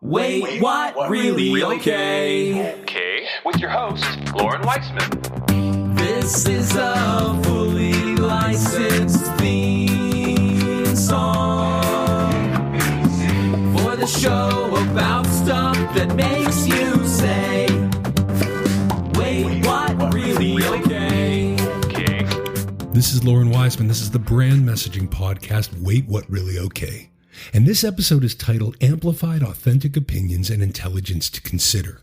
Wait, what? Really? Okay. Okay, with your host, Loren Weisman. This is a fully licensed theme song for the show about stuff that makes you say, wait, what? Really? Okay. Okay. This is Loren Weisman. This is the brand messaging podcast, Wait, What Really Okay? And this episode is titled Amplified Authentic Opinions and Intelligence to Consider.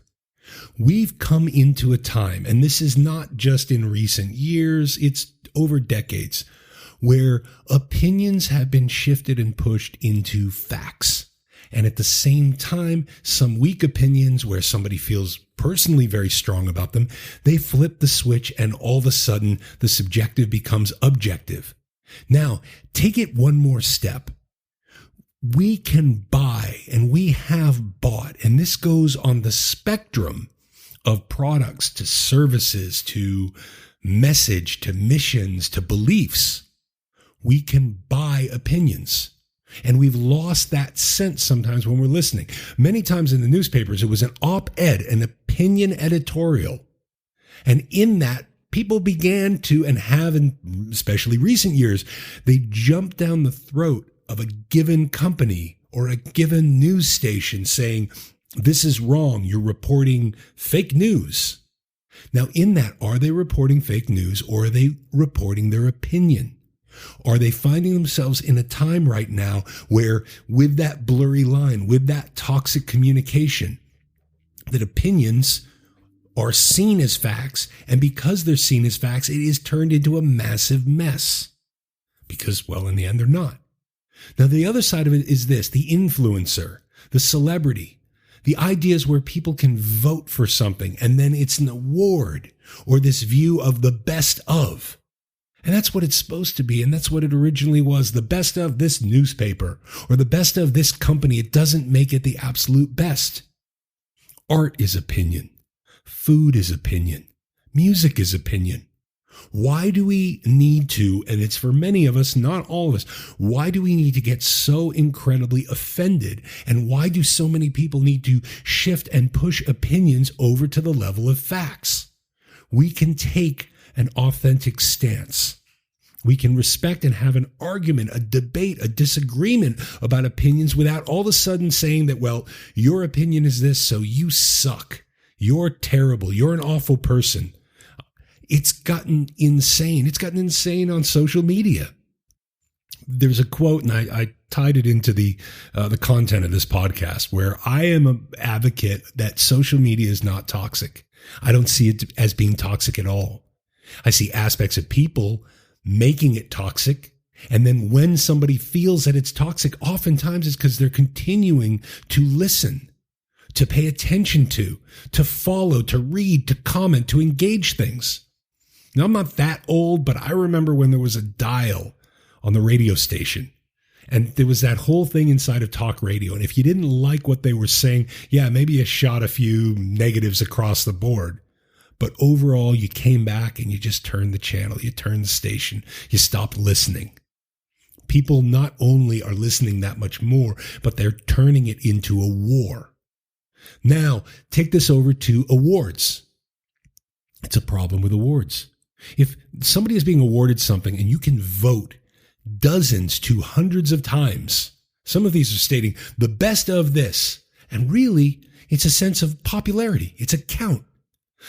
We've come into a time, and this is not just in recent years, it's over decades, where opinions have been shifted and pushed into facts. And at the same time, some weak opinions where somebody feels personally very strong about them, they flip the switch and all of a sudden the subjective becomes objective. Now, take it one more step. We can buy, and we have bought, and this goes on the spectrum of products to services to message to missions to beliefs. We can buy opinions. And we've lost that sense sometimes when we're listening. Many times in the newspapers, it was an op-ed, an opinion editorial. And in that, people began to, and have in especially recent years, they jumped down the throat of a given company or a given news station saying, this is wrong, you're reporting fake news. Now in that, are they reporting fake news or are they reporting their opinion? Are they finding themselves in a time right now where with that blurry line, with that toxic communication, that opinions are seen as facts, and because they're seen as facts, it is turned into a massive mess? Because, well, in the end, they're not. Now, the other side of it is this, the influencer, the celebrity, the ideas where people can vote for something and then it's an award or this view of the best of. And that's what it's supposed to be. And that's what it originally was, the best of this newspaper or the best of this company. It doesn't make it the absolute best. Art is opinion. Food is opinion. Music is opinion. Why do we need to, and it's for many of us, not all of us, why do we need to get so incredibly offended? And why do so many people need to shift and push opinions over to the level of facts? We can take an authentic stance. We can respect and have an argument, a debate, a disagreement about opinions without all of a sudden saying that, well, your opinion is this, so you suck. You're terrible. You're an awful person. It's gotten insane. It's gotten insane on social media. There's a quote, and I tied it into the content of this podcast, where I am an advocate that social media is not toxic. I don't see it as being toxic at all. I see aspects of people making it toxic. And then when somebody feels that it's toxic, oftentimes it's because they're continuing to listen, to pay attention to follow, to read, to comment, to engage things. Now, I'm not that old, but I remember when there was a dial on the radio station and there was that whole thing inside of talk radio. And if you didn't like what they were saying, yeah, maybe you shot a few negatives across the board. But overall, you came back and you just turned the channel, you turned the station, you stopped listening. People not only are listening that much more, but they're turning it into a war. Now, take this over to awards. It's a problem with awards. If somebody is being awarded something and you can vote dozens to hundreds of times, some of these are stating the best of this, and really it's a sense of popularity. It's a count.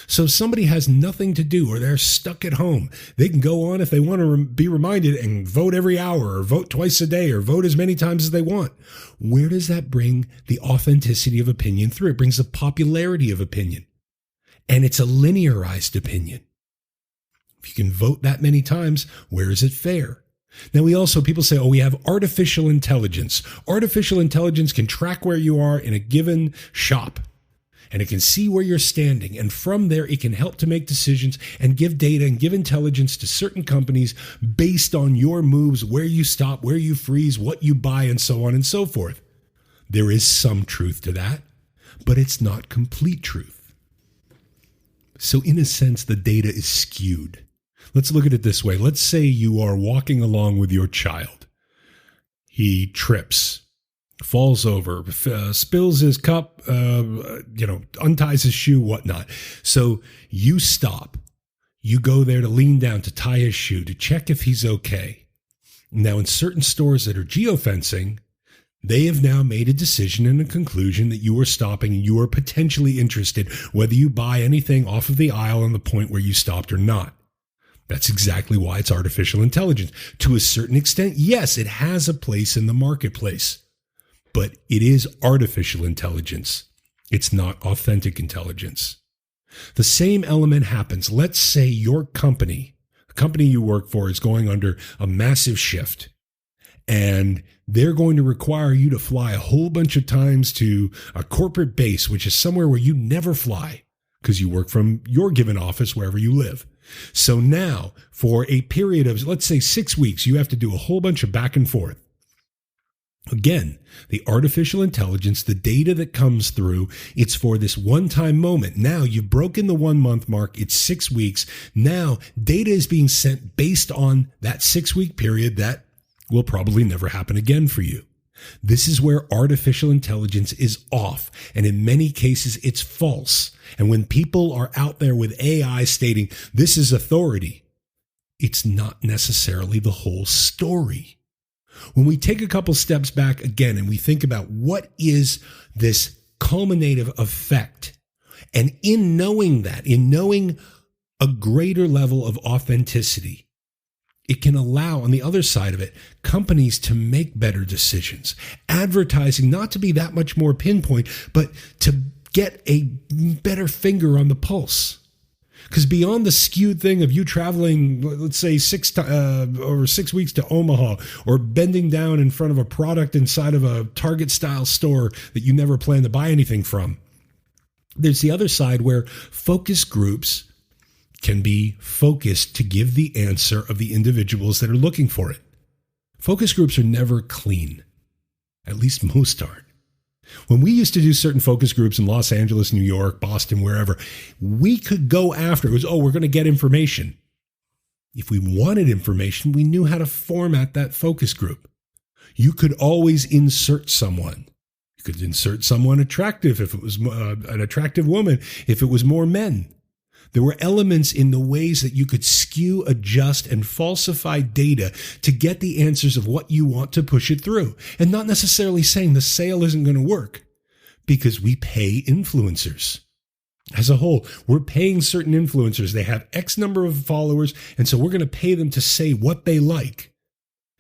So if somebody has nothing to do or they're stuck at home, they can go on if they want to be reminded and vote every hour or vote twice a day or vote as many times as they want. Where does that bring the authenticity of opinion through? It brings the popularity of opinion. And it's a linearized opinion. If you can vote that many times, where is it fair? Now people say, we have artificial intelligence. Artificial intelligence can track where you are in a given shop. And it can see where you're standing. And from there, it can help to make decisions and give data and give intelligence to certain companies based on your moves, where you stop, where you freeze, what you buy, and so on and so forth. There is some truth to that, but it's not complete truth. So in a sense, the data is skewed. Let's look at it this way. Let's say you are walking along with your child. He trips. falls over, spills his cup, unties his shoe, whatnot. So you stop. You go there to lean down, to tie his shoe, to check if he's okay. Now, in certain stores that are geofencing, they have now made a decision and a conclusion that you are stopping and you are potentially interested, whether you buy anything off of the aisle on the point where you stopped or not. That's exactly why it's artificial intelligence. To a certain extent, yes, it has a place in the marketplace, but it is artificial intelligence. It's not authentic intelligence. The same element happens. Let's say your company, the company you work for, is going under a massive shift, and they're going to require you to fly a whole bunch of times to a corporate base, which is somewhere where you never fly because you work from your given office wherever you live. So now, for a period of, let's say, 6 weeks, you have to do a whole bunch of back and forth. Again, the artificial intelligence, the data that comes through, it's for this one-time moment. Now you've broken the 1 month mark. It's 6 weeks. Now data is being sent based on that 6 week period that will probably never happen again for you. This is where artificial intelligence is off. And in many cases, it's false. And when people are out there with AI stating this is authority, it's not necessarily the whole story. When we take a couple steps back again and we think about what is this culminative effect, and in knowing that, in knowing a greater level of authenticity, it can allow, on the other side of it, companies to make better decisions. Advertising not to be that much more pinpoint, but to get a better finger on the pulse. Because beyond the skewed thing of you traveling, let's say 6 weeks to Omaha, or bending down in front of a product inside of a Target-style store that you never plan to buy anything from, there's the other side where focus groups can be focused to give the answer of the individuals that are looking for it. Focus groups are never clean. At least most aren't. When we used to do certain focus groups in Los Angeles, New York, Boston, wherever, we could go after it. It was, we're going to get information. If we wanted information, we knew how to format that focus group. You could always insert someone. You could insert someone attractive if it was an attractive woman, if it was more men. There were elements in the ways that you could skew, adjust, and falsify data to get the answers of what you want to push it through. And not necessarily saying the sale isn't going to work, because we pay influencers. As a whole, we're paying certain influencers. They have X number of followers, and so we're going to pay them to say what they like.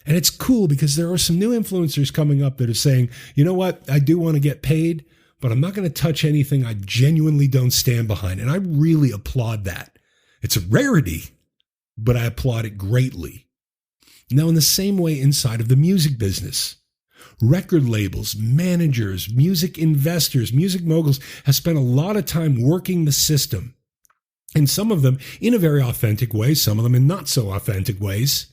And it's cool because there are some new influencers coming up that are saying, you know what, I do want to get paid, but I'm not going to touch anything I genuinely don't stand behind. And I really applaud that. It's a rarity, but I applaud it greatly. Now, in the same way inside of the music business, record labels, managers, music investors, music moguls have spent a lot of time working the system. And some of them in a very authentic way, some of them in not so authentic ways,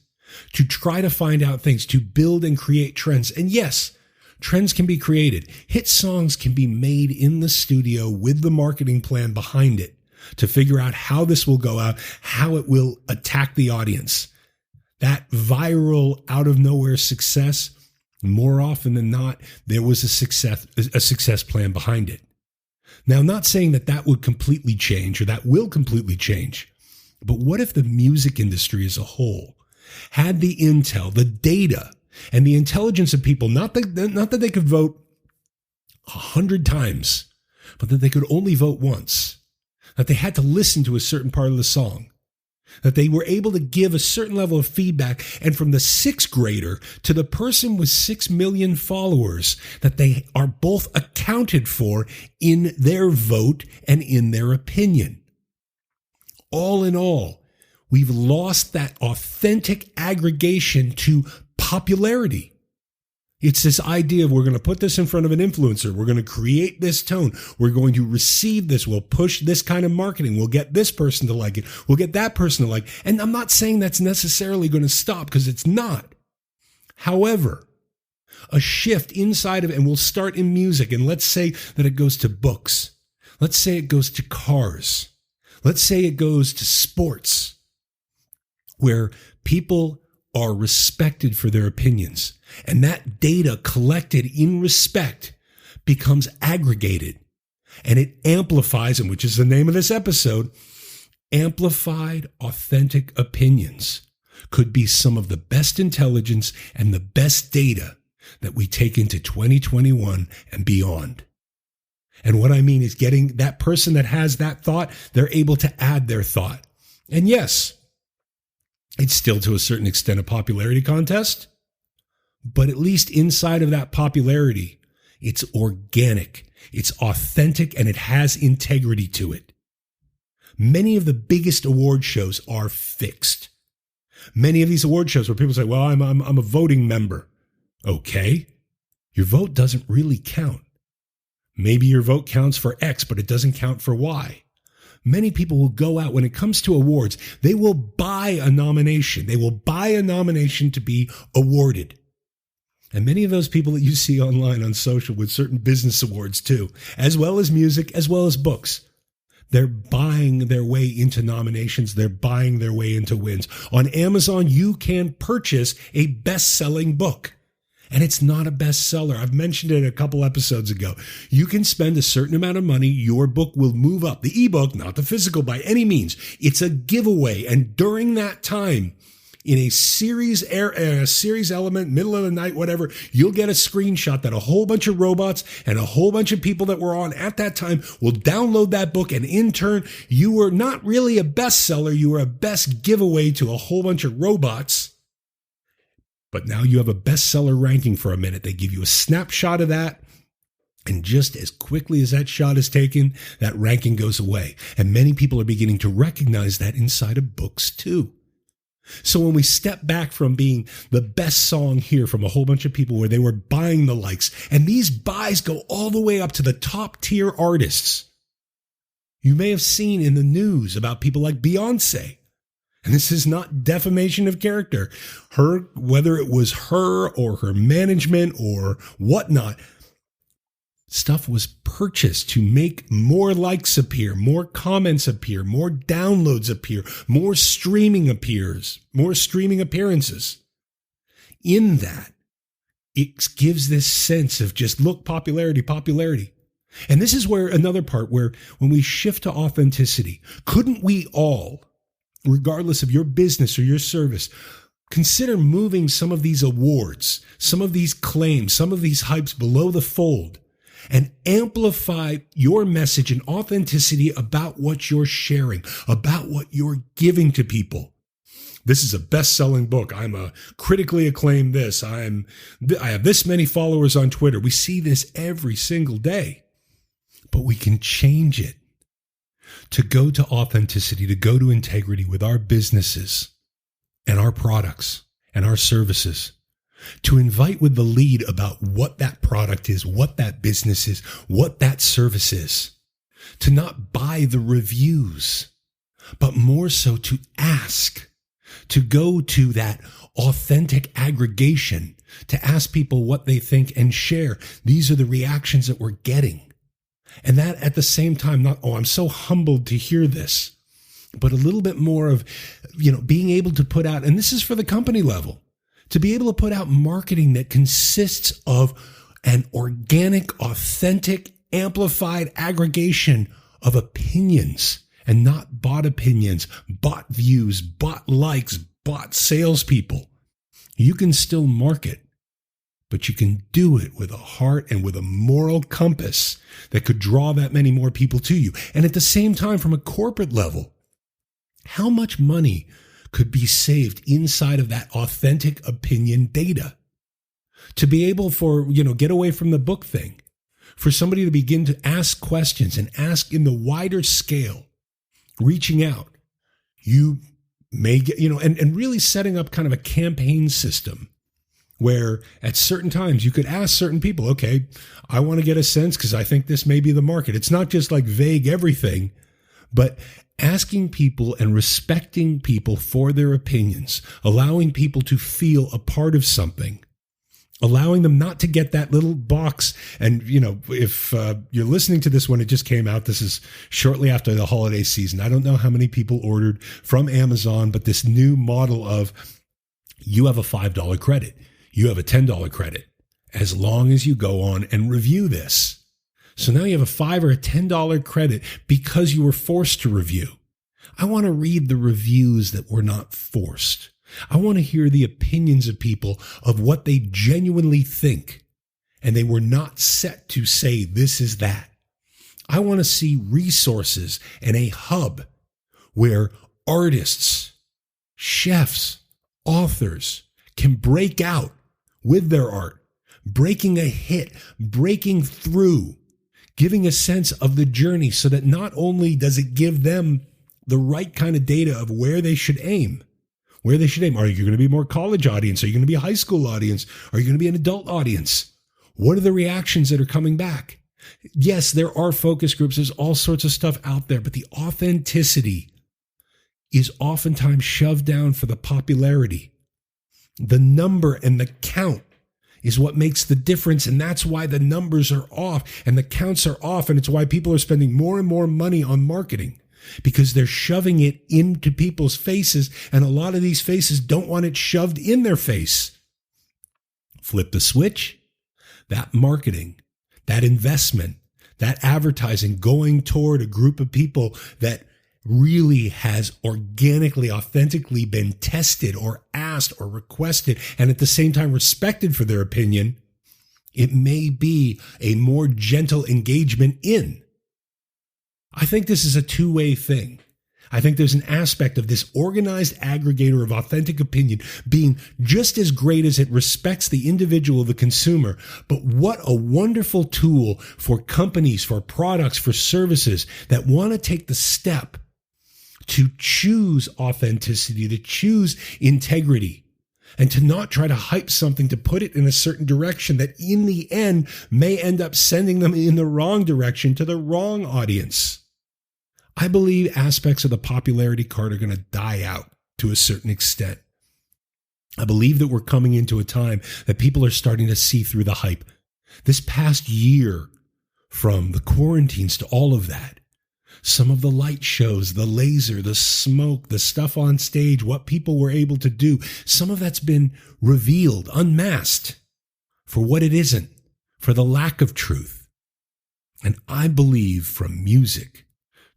to try to find out things, to build and create trends. And yes, trends can be created. Hit songs can be made in the studio with the marketing plan behind it to figure out how this will go out, how it will attack the audience. That viral, out of nowhere success, more often than not, there was a success plan behind it. Now, I'm not saying that that would completely change or that will completely change, but what if the music industry as a whole had the intel, the data, and the intelligence of people, not that they could vote 100 times, but that they could only vote once, that they had to listen to a certain part of the song, that they were able to give a certain level of feedback, and from the sixth grader to the person with 6 million followers, that they are both accounted for in their vote and in their opinion. All in all, we've lost that authentic aggregation to popularity. It's this idea of we're going to put this in front of an influencer. We're going to create this tone. We're going to receive this. We'll push this kind of marketing. We'll get this person to like it. We'll get that person to like it. And I'm not saying that's necessarily going to stop, because it's not. However, a shift inside of it, and we'll start in music, and let's say that it goes to books. Let's say it goes to cars. Let's say it goes to sports, where people are respected for their opinions. And that data collected in respect becomes aggregated. And it amplifies, and which is the name of this episode, amplified authentic opinions could be some of the best intelligence and the best data that we take into 2021 and beyond. And what I mean is getting that person that has that thought, they're able to add their thought. And yes, it's still to a certain extent a popularity contest, but at least inside of that popularity, it's organic, it's authentic, and it has integrity to it. Many of the biggest award shows are fixed. Many of these award shows where people say, well, I'm a voting member. Okay, your vote doesn't really count. Maybe your vote counts for X, but it doesn't count for Y. Many people will go out when it comes to awards. They will buy a nomination. They will buy a nomination to be awarded. And many of those people that you see online on social with certain business awards too, as well as music, as well as books, they're buying their way into nominations. They're buying their way into wins. On Amazon, you can purchase a best-selling book. And it's not a bestseller. I've mentioned it a couple episodes ago. You can spend a certain amount of money. Your book will move up. The ebook, not the physical by any means. It's a giveaway. And during that time, in a series element, middle of the night, whatever, you'll get a screenshot that a whole bunch of robots and a whole bunch of people that were on at that time will download that book. And in turn, you were not really a bestseller. You were a best giveaway to a whole bunch of robots. But now you have a bestseller ranking for a minute. They give you a snapshot of that. And just as quickly as that shot is taken, that ranking goes away. And many people are beginning to recognize that inside of books too. So when we step back from being the best song here from a whole bunch of people where they were buying the likes, and these buys go all the way up to the top tier artists. You may have seen in the news about people like Beyonce. And this is not defamation of character. Her, whether it was her or her management or whatnot, stuff was purchased to make more likes appear, more comments appear, more downloads appear, more streaming appearances. In that, it gives this sense of just look, popularity. And this is where another part where when we shift to authenticity, couldn't we all, regardless of your business or your service, consider moving some of these awards, some of these claims, some of these hypes below the fold and amplify your message and authenticity about what you're sharing, about what you're giving to people? This is a best-selling book. I'm a critically acclaimed this. I have this many followers on Twitter. We see this every single day, but we can change it. To go to authenticity, to go to integrity with our businesses and our products and our services, to invite with the lead about what that product is, what that business is, what that service is, to not buy the reviews, but more so to ask, to go to that authentic aggregation, to ask people what they think and share. These are the reactions that we're getting. And that at the same time, not, oh, I'm so humbled to hear this, but a little bit more of, being able to put out, and this is for the company level, to be able to put out marketing that consists of an organic, authentic, amplified aggregation of opinions and not bought opinions, bought views, bought likes, bought salespeople. You can still market, but you can do it with a heart and with a moral compass that could draw that many more people to you. And at the same time, from a corporate level, how much money could be saved inside of that authentic opinion data? To be able for, get away from the book thing, for somebody to begin to ask questions and ask in the wider scale, reaching out, you may get, and really setting up kind of a campaign system where at certain times you could ask certain people, okay, I want to get a sense because I think this may be the market. It's not just like vague everything, but asking people and respecting people for their opinions, allowing people to feel a part of something, allowing them not to get that little box. And, if you're listening to this when it just came out, this is shortly after the holiday season. I don't know how many people ordered from Amazon, but this new model of You have a $5 credit. You have a $10 credit as long as you go on and review this. So now you have a $5 or a $10 credit because you were forced to review. I want to read the reviews that were not forced. I want to hear the opinions of people of what they genuinely think, and they were not set to say this is that. I want to see resources and a hub where artists, chefs, authors can break out with their art, breaking a hit, breaking through, giving a sense of the journey so that not only does it give them the right kind of data of where they should aim. Are you going to be more college audience? Are you going to be a high school audience? Are you going to be an adult audience? What are the reactions that are coming back? Yes, there are focus groups. There's all sorts of stuff out there, but the authenticity is oftentimes shoved down for the popularity. The number and the count is what makes the difference, and that's why the numbers are off and the counts are off, and it's why people are spending more and more money on marketing, because they're shoving it into people's faces, and a lot of these faces don't want it shoved in their face. Flip the switch. That marketing, that investment, that advertising going toward a group of people that really has organically, authentically been tested or asked or requested, and at the same time respected for their opinion, it may be a more gentle engagement in. I think this is a two-way thing. I think there's an aspect of this organized aggregator of authentic opinion being just as great as it respects the individual, the consumer. But what a wonderful tool for companies, for products, for services that want to take the step to choose authenticity, to choose integrity, and to not try to hype something to put it in a certain direction that in the end may end up sending them in the wrong direction to the wrong audience. I believe aspects of the popularity card are going to die out to a certain extent. I believe that we're coming into a time that people are starting to see through the hype. This past year, from the quarantines to all of that, some of the light shows, the laser, the smoke, the stuff on stage, what people were able to do, some of that's been revealed, unmasked for what it isn't, for the lack of truth. And I believe from music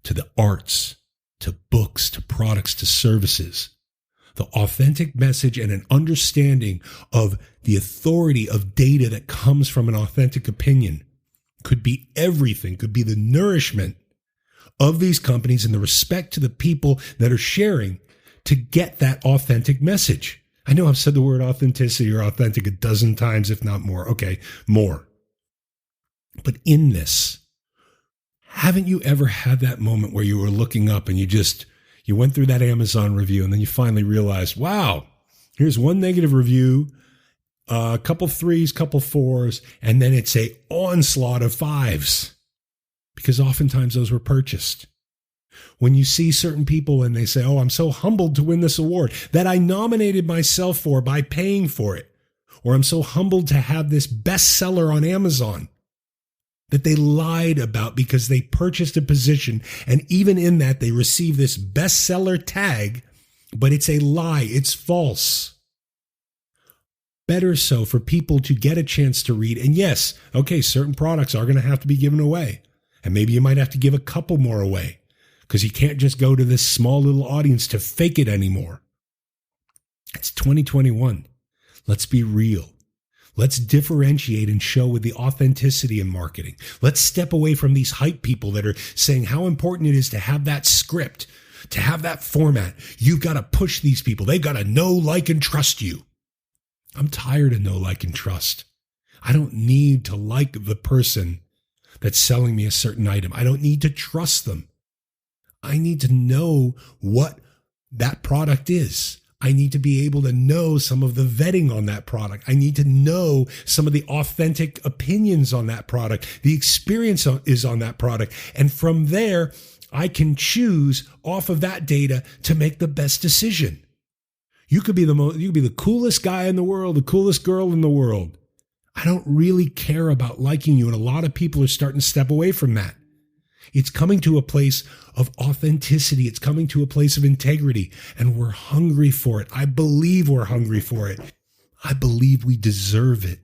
to the arts, to books, to products, to services, the authentic message and an understanding of the authority of data that comes from an authentic opinion could be everything, could be the nourishment of these companies and the respect to the people that are sharing to get that authentic message. I know I've said the word authenticity or authentic a dozen times, if not more. Okay, more. But in this, haven't you ever had that moment where you were looking up and you went through that Amazon review and then you finally realized, wow, here's one negative review, a couple threes, couple fours, and then it's a onslaught of fives because oftentimes those were purchased. When you see certain people and they say, oh, I'm so humbled to win this award that I nominated myself for by paying for it, or I'm so humbled to have this bestseller on Amazon, that they lied about because they purchased a position, and even in that they receive this bestseller tag, but it's a lie, it's false. Better so for people to get a chance to read. And yes, okay, certain products are going to have to be given away, and maybe you might have to give a couple more away because you can't just go to this small little audience to fake it anymore. It's 2021. Let's be real. Let's differentiate and show with the authenticity in marketing. Let's step away from these hype people that are saying how important it is to have that script, to have that format. You've got to push these people. They've got to know, like, and trust you. I'm tired of know, like, and trust. I don't need to like the person that's selling me a certain item. I don't need to trust them. I need to know what that product is. I need to be able to know some of the vetting on that product. I need to know some of the authentic opinions on that product. The experience is on that product. And from there, I can choose off of that data to make the best decision. You could be the coolest guy in the world, the coolest girl in the world. I don't really care about liking you. And a lot of people are starting to step away from that. It's coming to a place of authenticity. It's coming to a place of integrity. And we're hungry for it. I believe we're hungry for it. I believe we deserve it.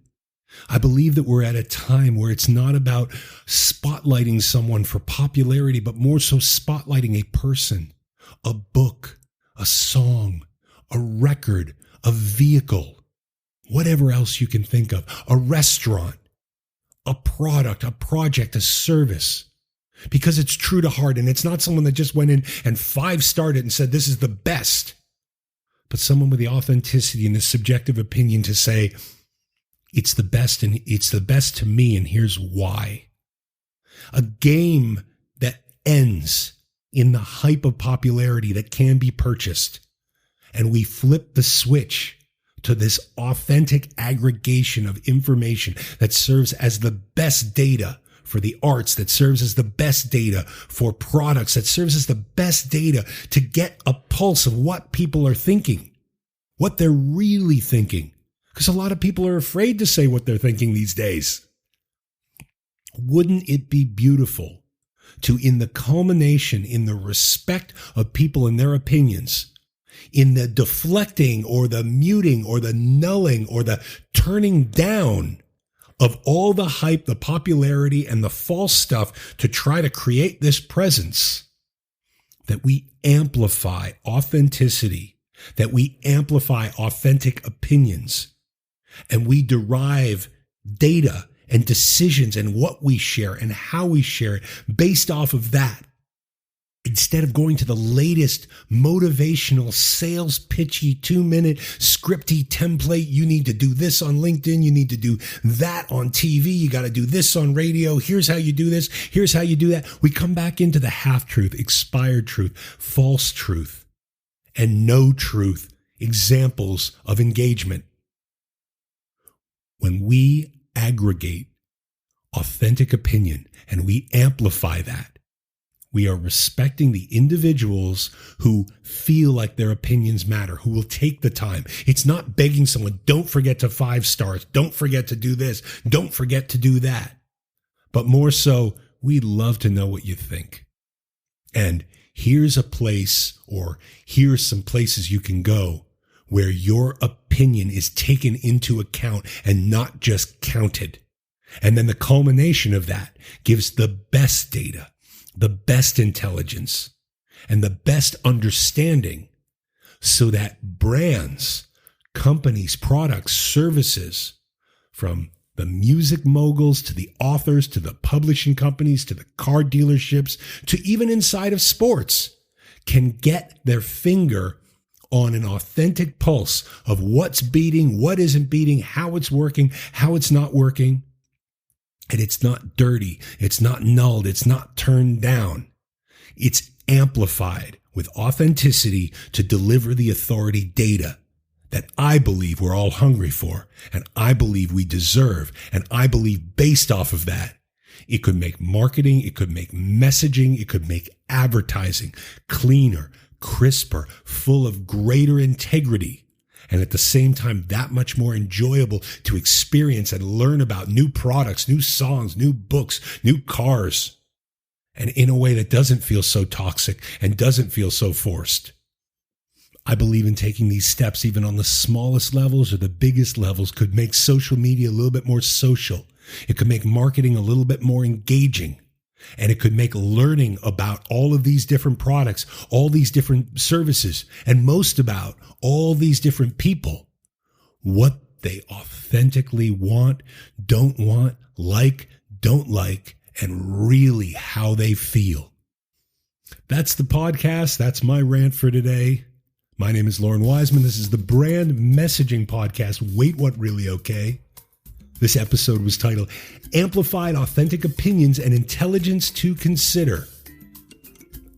I believe that we're at a time where it's not about spotlighting someone for popularity, but more so spotlighting a person, a book, a song, a record, a vehicle, whatever else you can think of, a restaurant, a product, a project, a service. Because it's true to heart, and it's not someone that just went in and 5-starred it and said, this is the best. But someone with the authenticity and the subjective opinion to say, it's the best, and it's the best to me, and here's why. A game that ends in the hype of popularity that can be purchased, and we flip the switch to this authentic aggregation of information that serves as the best data for the arts, that serves as the best data for products, that serves as the best data to get a pulse of what people are thinking, what they're really thinking. Because a lot of people are afraid to say what they're thinking these days. Wouldn't it be beautiful to, in the culmination, in the respect of people and their opinions, in the deflecting or the muting or the nulling or the turning down of all the hype, the popularity, and the false stuff to try to create this presence, that we amplify authenticity, that we amplify authentic opinions, and we derive data and decisions and what we share and how we share it based off of that. Instead of going to the latest motivational sales pitchy 2-minute scripty template, you need to do this on LinkedIn. You need to do that on TV. You got to do this on radio. Here's how you do this. Here's how you do that. We come back into the half-truth, expired truth, false truth, and no truth examples of engagement. When we aggregate authentic opinion and we amplify that, we are respecting the individuals who feel like their opinions matter, who will take the time. It's not begging someone, don't forget to 5 stars, don't forget to do this, don't forget to do that. But more so, we'd love to know what you think. And here's a place, or here's some places you can go where your opinion is taken into account and not just counted. And then the culmination of that gives the best data, the best intelligence, and the best understanding so that brands, companies, products, services, from the music moguls to the authors to the publishing companies to the car dealerships to even inside of sports, can get their finger on an authentic pulse of what's beating, what isn't beating, how it's working, how it's not working. And it's not dirty. It's not nulled. It's not turned down. It's amplified with authenticity to deliver the authority data that I believe we're all hungry for, and I believe we deserve, and I believe based off of that, it could make marketing, it could make messaging, it could make advertising cleaner, crisper, full of greater integrity, and at the same time, that much more enjoyable to experience and learn about new products, new songs, new books, new cars, and in a way that doesn't feel so toxic and doesn't feel so forced. I believe in taking these steps even on the smallest levels or the biggest levels could make social media a little bit more social. It could make marketing a little bit more engaging. And it could make learning about all of these different products, all these different services, and most about all these different people, what they authentically want, don't like, don't like, and really how they feel. That's the podcast. That's my rant for today. My name is Loren Weisman. This is the Brand Messaging Podcast. Wait, what really okay? This episode was titled Amplified Authentic Opinions and Intelligence to Consider.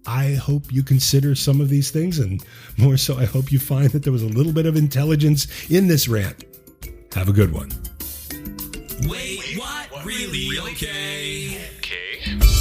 I hope you consider some of these things, and more so, I hope you find that there was a little bit of intelligence in this rant. Have a good one. Wait, what? Really okay? Okay.